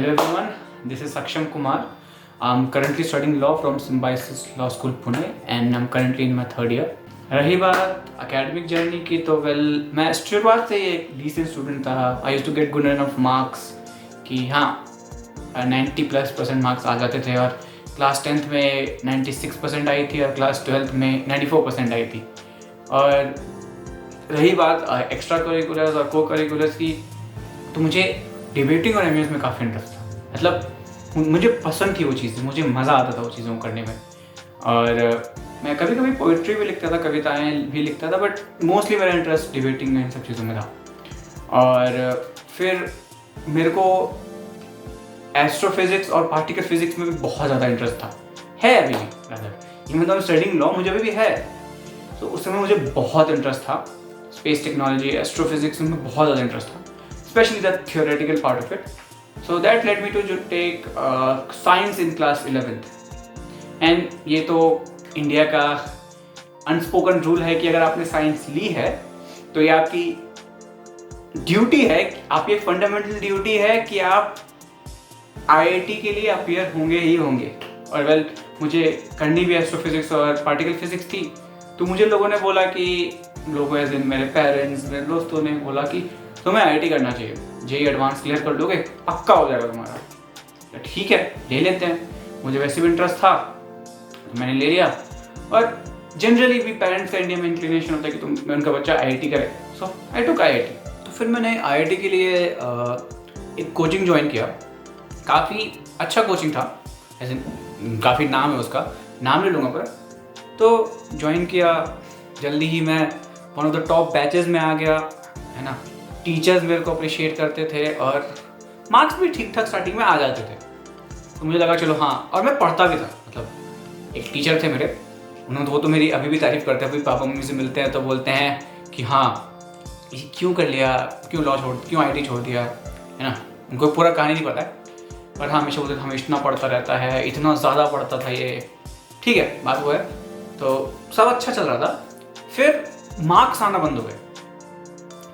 Hello everyone, this is Saksham Kumar. I'm currently studying law from Symbiosis Law School Pune and I'm currently in my third year. रही बात academic journey की तो मैं शुरुआत से एक डिसेंट स्टूडेंट था. I used to get good enough marks कि हाँ 90+% मार्क्स आ जाते थे और क्लास 10th में 96% आई थी और क्लास 12th में 94% आई थी. और रही बात एक्स्ट्रा करिकुलर्स और को करिकुलर्स की, तो मुझे डिबेटिंग और एमएस में काफ़ी इंटरेस्ट था. मतलब मुझे पसंद थी वो चीज़, मुझे मज़ा आता था वो चीज़ों को करने में. और मैं कभी कभी पोइट्री भी लिखता था, कविताएं भी लिखता था, बट मोस्टली मेरा इंटरेस्ट डिबेटिंग में इन सब चीज़ों में था. और फिर मेरे को एस्ट्रोफिजिक्स और पार्टिकल फिजिक्स में भी बहुत ज़्यादा इंटरेस्ट था, है अभी भी. इवन दो स्टडिंग लॉ मुझे अभी भी है, तो उस समय मुझे बहुत इंटरेस्ट था. स्पेस टेक्नोलॉजी, एस्ट्रोफिजिक्स में बहुत ज़्यादा इंटरेस्ट था, especially the theoretical part of it. So that led me to take science in class 11th. And ये तो इंडिया का अनस्पोकन रूल है कि अगर आपने साइंस ली है तो ये आपकी ड्यूटी है, आपकी एक फंडामेंटल ड्यूटी है कि आप आईआईटी के लिए अपीयर होंगे ही होंगे. और मुझे करनी भी एस्ट्रोफिजिक्स और पार्टिकल फिजिक्स थी, तो मुझे लोगों ने बोला कि एज इन मेरे पेरेंट्स, मेरे दोस्तों ने बोला कि तुम्हें आईआईटी करना चाहिए, जेईई एडवांस क्लियर कर लोगे, पक्का हो जाएगा तुम्हारा. तो ठीक है, ले लेते हैं. मुझे वैसे भी इंटरेस्ट था तो मैंने ले लिया. और जनरली भी पेरेंट्स का इंडिया में इंक्लिनेशन होता है कि उनका बच्चा आईआईटी करे. सो आई टुक आईआईटी. तो फिर मैंने आईआईटी के लिए एक कोचिंग ज्वाइन किया. काफ़ी अच्छा कोचिंग था, ऐसे काफ़ी नाम है उसका, नाम ले लूँगा पर. तो ज्वाइन किया, जल्दी ही मैं one of the top batches में आ गया, है ना. टीचर्स मेरे को अप्रिशिएट करते थे और मार्क्स भी ठीक ठाक स्टार्टिंग में आ जाते थे. तो मुझे लगा चलो हाँ, और मैं पढ़ता भी था. मतलब एक टीचर थे मेरे, उन्होंने वो तो मेरी अभी भी तारीफ़ करते हैं. अभी पापा मम्मी से मिलते हैं तो बोलते हैं कि हाँ ये क्यों कर लिया, क्यों लॉ छोड़, क्यों आईआईटी छोड़ दिया, है ना. उनको पूरा कहानी नहीं पता है, पर हाँ हमेशा बोलते थे हमें इतना पढ़ता रहता है, इतना ज़्यादा पढ़ता था ये. ठीक है, बात वो है. तो सब अच्छा चल रहा था. फिर मार्क्स आना बंद हो गए.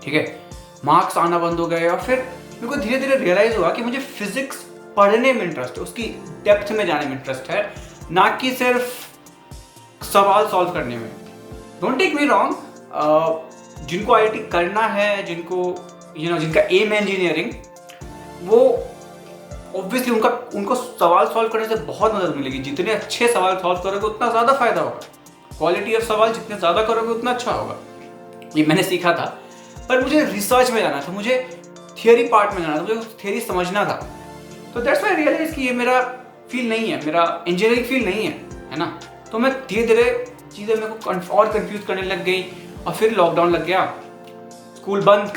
ठीक है, मार्क्स आना बंद हो गए और फिर मेरे को धीरे धीरे रियलाइज़ हुआ कि मुझे फिजिक्स पढ़ने में इंटरेस्ट है, उसकी डेप्थ में जाने में इंटरेस्ट है, ना कि सिर्फ सवाल सॉल्व करने में. डोंट टेक मी रॉन्ग, जिनको आईआईटी करना है, जिनका एम है इंजीनियरिंग, वो ऑब्वियसली उनको सवाल सॉल्व करने से बहुत मदद मिलेगी. जितने अच्छे सवाल सॉल्व करोगे उतना ज़्यादा फायदा होगा. क्वालिटी ऑफ सवाल जितने ज़्यादा करोगे उतना अच्छा होगा. ये मैंने सीखा था. पर मुझे रिसर्च में जाना था, मुझे थियोरी पार्ट में जाना था, मुझे थियोरी समझना था. तो दैट्स व्हाई आई रियलाइज कि ये मेरा फील नहीं है, मेरा इंजीनियरिंग फील नहीं है ना. तो मैं धीरे धीरे चीज़ें मेरे को और कंफ्यूज करने लग गई. और फिर लॉकडाउन लग गया, स्कूल बंद,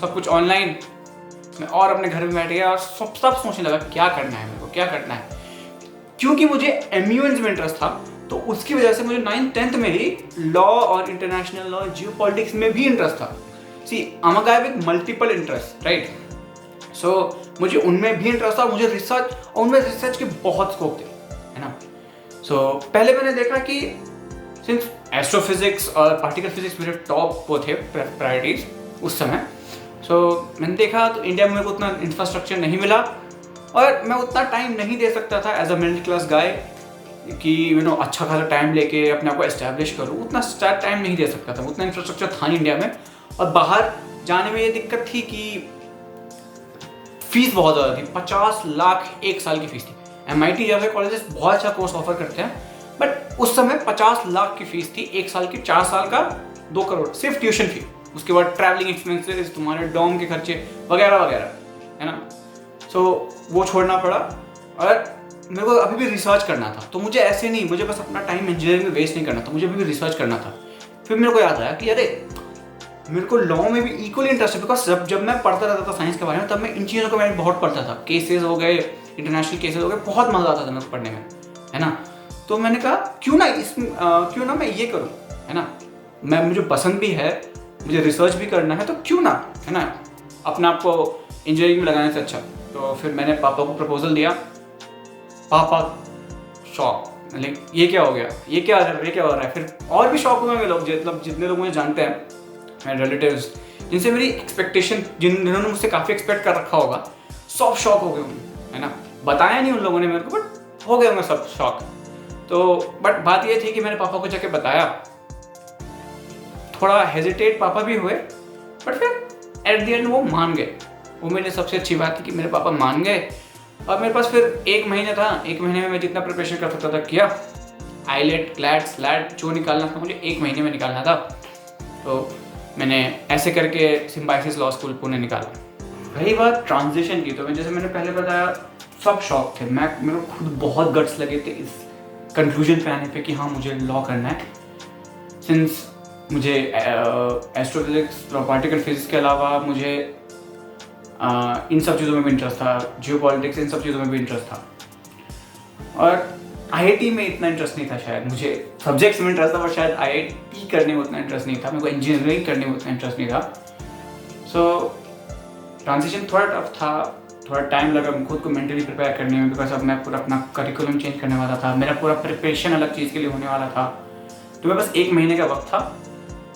सब कुछ ऑनलाइन. मैं और अपने घर में बैठ गया और सब सोचने लगा क्या करना है मेरे को, क्या करना है. क्योंकि मुझे एमयूएन्स में इंटरेस्ट था, तो उसकी वजह से मुझे 9th 10th में ही लॉ और इंटरनेशनल लॉ, जियोपॉलिटिक्स में भी इंटरेस्ट था. See I am a guy with multiple interest, right. So मुझे उनमें भी इंटरेस्ट था. मुझे रिसर्च, और उनमें रिसर्च के बहुत स्कोप थे, है ना. सो पहले मैंने देखा कि सिंस एस्ट्रोफिजिक्स और पार्टिकल फिजिक्स मेरे टॉप वो थे प्रायोरिटीज उस समय. सो मैंने देखा तो इंडिया में मेरे को उतना इंफ्रास्ट्रक्चर नहीं मिला और मैं उतना टाइम नहीं दे सकता था as a middle class guy कि अच्छा खासा टाइम लेके अपने आप को एस्टैब्लिश करूँ. उतना स्टार्ट टाइम नहीं दे सकता था, उतना इंफ्रास्ट्रक्चर था नहीं इंडिया में. और बाहर जाने में ये दिक्कत थी कि फीस बहुत ज़्यादा थी. 50 लाख एक साल की फीस थी. MIT जैसे कॉलेजेस बहुत अच्छा कोर्स ऑफर करते हैं, बट उस समय 50 लाख की फीस थी एक साल की. 4 साल का 2 करोड़ सिर्फ ट्यूशन फी. उसके बाद ट्रैवलिंग एक्सपेंसेस, तुम्हारे डॉम के खर्चे वगैरह वगैरह, है ना. सो वो छोड़ना पड़ा. और मेरे को अभी भी रिसर्च करना था, तो मुझे ऐसे नहीं, मुझे बस अपना टाइम इंजीनियरिंग में वेस्ट नहीं करना था, मुझे अभी भी रिसर्च करना था. फिर मेरे को याद आया कि अरे मेरे को लॉ में भी इक्वली इंटरेस्ट है. बिकॉज जब मैं पढ़ता रहता था साइंस के बारे में, तब मैं इन चीज़ों को मैंने बहुत पढ़ता था. केसेस हो गए, इंटरनेशनल केसेस हो गए, बहुत मज़ा आता था मेरे को पढ़ने में, है ना. तो मैंने कहा क्यों ना मैं ये करूँ, है ना. मुझे पसंद भी है, मुझे रिसर्च भी करना है, तो क्यों ना, है ना, अपने आप को इंजीनियरिंग में लगाने से अच्छा. तो फिर मैंने पापा को प्रपोजल दिया. पापा शॉक, मतलब ये क्या हो गया, ये क्या हो रहा है. फिर और भी शॉक हुए लोग, मतलब जितने लोग मुझे जानते हैं, मेरे रिलेटिव्स, जिनसे मेरी एक्सपेक्टेशन, जिन्होंने मुझसे काफ़ी एक्सपेक्ट कर रखा होगा. सब शॉक हो गए होंगे, है ना। बताया नहीं उन लोगों ने मेरे को, बट हो गए होंगे सब शॉक। तो बट बात ये थी कि मैंने पापा को जाके बताया, थोड़ा हेजिटेट पापा भी हुए, बट फिर एट द एंड वो मान गए। वो मेरे सबसे अच्छी बात थी कि मेरे पापा मान गए। और मेरे पास फिर 1 महीना था, 1 महीने में मैं जितना प्रिपरेशन कर सकता था किया। आईलेट, क्लैट, स्लैट जो निकालना था मुझे 1 महीने में निकालना था, तो मैंने ऐसे करके सिम्बायोसिस लॉ स्कूल पुणे निकाला। रही बात ट्रांजिशन की, तो मैं जैसे मैंने पहले बताया सब शौक थे। मेरे को खुद बहुत गट्स लगे थे इस कंक्लूजन पे आने पे कि हाँ मुझे लॉ करना है। सिंस मुझे एस्ट्रोफिजिक्स और पार्टिकल फिजिक्स के अलावा मुझे इन सब चीज़ों में भी इंटरेस्ट था, जियोपॉलिटिक्स, इन सब चीज़ों में भी इंटरेस्ट था। और आईआईटी में इतना इंटरेस्ट नहीं था शायद, मुझे सब्जेक्ट्स में इंटरेस्ट था, बट शायद आईआईटी करने में उतना इंटरेस्ट नहीं था, मेरे को इंजीनियरिंग करने में उतना इंटरेस्ट नहीं था। सो ट्रांजिशन थोड़ा टफ था, थोड़ा टाइम लगा खुद को मेंटली प्रिपेयर करने में, बिकॉज अब मैं पूरा अपना करिकुलम चेंज करने वाला था, मेरा पूरा प्रिपरेशन अलग चीज़ के लिए होने वाला था। तो मेरे पास 1 महीने का वक्त था,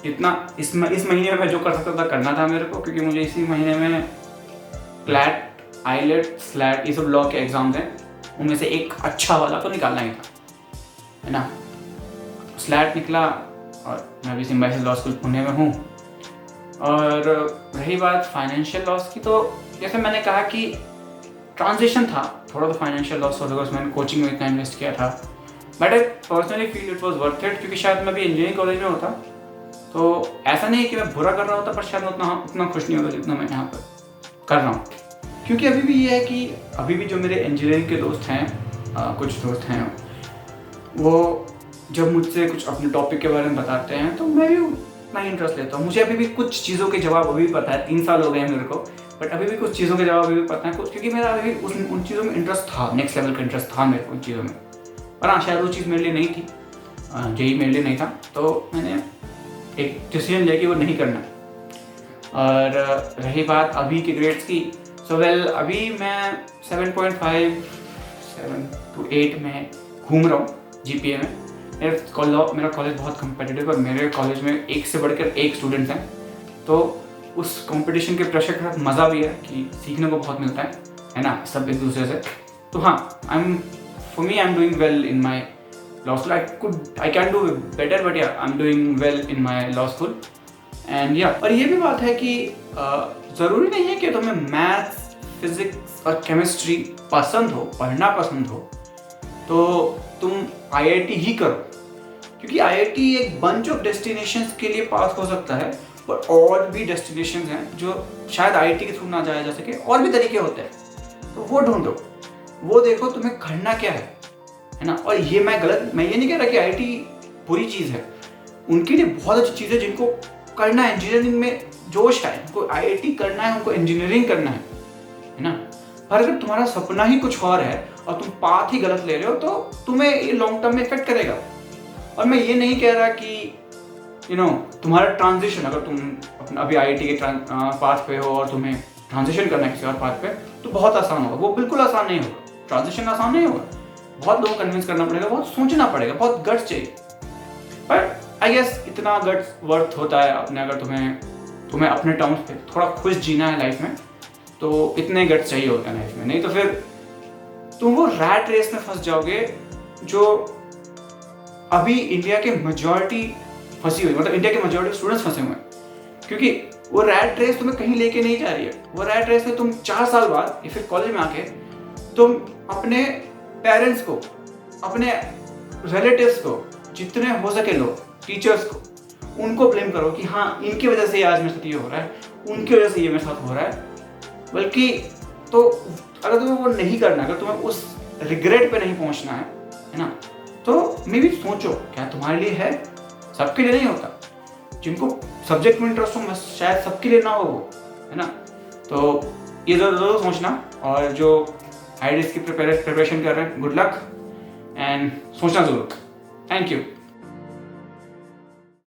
जितना इस महीने में मैं जो कर सकता था करना था मेरे को, क्योंकि मुझे इसी महीने में क्लैट, आईलेट, स्लैट, ये सब लॉ के एग्जाम्स हैं, उनमें से एक अच्छा वाला तो निकालना ही था, है ना। स्लैट निकला और मैं अभी सिम्बायोसिस लॉ स्कूल पुणे में हूँ। और रही बात फाइनेंशियल लॉस की, तो जैसे मैंने कहा कि ट्रांजिशन था, थोड़ा तो फाइनेंशियल लॉस हो, बिकॉज मैंने कोचिंग में इतना इन्वेस्ट किया था। But I personally feel it was worth it, क्योंकि शायद मैं भी इंजीनियरिंग कॉलेज में होता तो ऐसा नहीं है कि मैं बुरा कर रहा होता, पर शायद मैं उतना खुश नहीं होता जितना मैं यहाँ पर कर रहा हूँ। क्योंकि अभी भी ये है कि अभी भी जो मेरे इंजीनियरिंग के दोस्त हैं, कुछ दोस्त हैं, वो जब मुझसे कुछ अपने टॉपिक के बारे में बताते हैं तो मैं भी उतना ही इंटरेस्ट लेता हूँ। मुझे अभी भी कुछ चीज़ों के जवाब अभी भी पता है, 3 साल हो गए हैं मेरे को, बट अभी भी कुछ चीज़ों के जवाब अभी भी पता है कुछ, क्योंकि मेरा अभी भी उन चीज़ों में इंटरेस्ट था, नेक्स्ट लेवल का इंटरेस्ट था मेरे को उन चीज़ों में। पर हाँ, शायद वो चीज़ मेरे लिए नहीं थी, जेई मेरे लिए नहीं था, तो मैंने एक डिसीजन लिया कि वो नहीं करना। और रही बात अभी के ग्रेड्स की, सो वेल अभी मैं 7.5 to 8 में घूम रहा हूँ जीपीए में। मेरा कॉलेज बहुत कम्पिटिटिव और मेरे कॉलेज में एक से बढ़कर एक स्टूडेंट्स हैं, तो उस कंपटीशन के प्रेशर के साथ मज़ा भी है कि सीखने को बहुत मिलता है ना, सब एक दूसरे से। तो हाँ, for me I am doing well in my law school. I can do better, but yeah I am doing well in my law school and yeah. और ये भी बात है कि ज़रूरी नहीं है कि तुम्हें मैथ्स, फिजिक्स और केमिस्ट्री पसंद हो, पढ़ना पसंद हो तो तुम आईआईटी ही करो, क्योंकि आईआईटी एक बंच ऑफ डेस्टिनेशंस के लिए पास हो सकता है, पर और भी डेस्टिनेशंस हैं जो शायद आईआईटी के थ्रू ना जाया जा सके, और भी तरीके होते हैं, तो वो ढूंढो, वो देखो तुम्हें करना क्या है ना। और ये मैं ये नहीं कह रहा कि आईआईटी बुरी चीज़ है, उनके लिए बहुत अच्छी चीज़ है जिनको करना है, इंजीनियरिंग में जोश है, उनको आईआईटी करना है, उनको इंजीनियरिंग करना है ना। पर अगर तुम्हारा सपना ही कुछ और है और तुम पाथ ही गलत ले रहे हो तो तुम्हें ये लॉन्ग टर्म में इफेक्ट करेगा। और मैं ये नहीं कह रहा कि तुम्हारा ट्रांजिशन, अगर तुम अभी आईआईटी के पाथ पे हो और तुम्हें ट्रांजिशन करना है किसी और पाथ पे, तो बहुत आसान होगा। वो बिल्कुल आसान नहीं होगा, ट्रांजिशन आसान नहीं होगा, बहुत लोगों को कन्विंस करना पड़ेगा, बहुत सोचना पड़ेगा, बहुत गट्स चाहिए। पर आई गेस इतना गट्स वर्थ होता है अपने, अगर तुम्हें अपने टर्म्स पे थोड़ा खुश जीना है लाइफ में, तो इतने गट्स चाहिए होते हैं लाइफ में, नहीं तो फिर तुम वो रैट रेस में फंस जाओगे जो अभी इंडिया के मेजॉरिटी फंसी हुई, मतलब इंडिया के मेजॉरिटी स्टूडेंट्स फंसे हुए हैं। क्योंकि वो रैट रेस तुम्हें कहीं लेके नहीं जा रही है। वो रैट रेस में तुम 4 साल बाद या फिर कॉलेज में आके तुम अपने पेरेंट्स को, अपने रिलेटिव्स को, जितने हो सके लोग, टीचर्स को, उनको ब्लेम करो कि हाँ इनकी वजह से आज मेरे साथ ये हो रहा है, उनकी वजह से ये मेरे साथ हो रहा है। बल्कि तो अगर तुम्हें वो नहीं करना, अगर तुम्हें उस रिग्रेट पे नहीं पहुंचना है ना, तो मे भी सोचो क्या तुम्हारे लिए है। सबके लिए नहीं होता, जिनको सब्जेक्ट में इंटरेस्ट हो शायद सबके लिए ना हो वो, है ना। तो ये ज़रूर सोचना, और जो आईआईटीज़ की प्रिपरेशन कर रहे हैं, गुड लक एंड सोचना ज़रूर। Thank you.